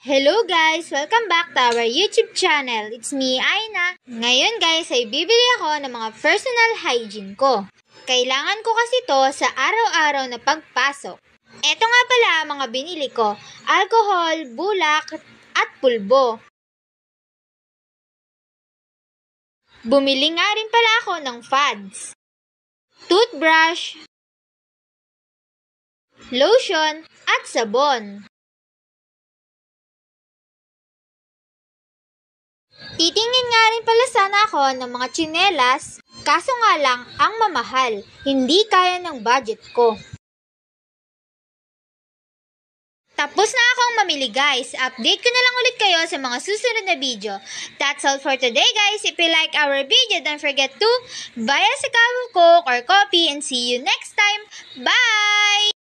Hello guys! Welcome back to our YouTube channel. It's me, Aina. Ngayon guys ay bibili ako ng mga personal hygiene ko. Kailangan ko kasi to sa araw-araw na pagpasok. Eto nga pala ang mga binili ko. Alcohol, bulak, at pulbo. Bumili nga rin pala ako ng fads, toothbrush, lotion, at sabon. Titingin nga rin pala sana ako ng mga tsinelas, kaso nga lang ang mamahal, hindi kaya ng budget ko. Tapos na akong mamili guys, update ko na lang ulit kayo sa mga susunod na video. That's all for today guys, if you like our video, don't forget to buy us a cup of Coke or coffee and see you next time. Bye!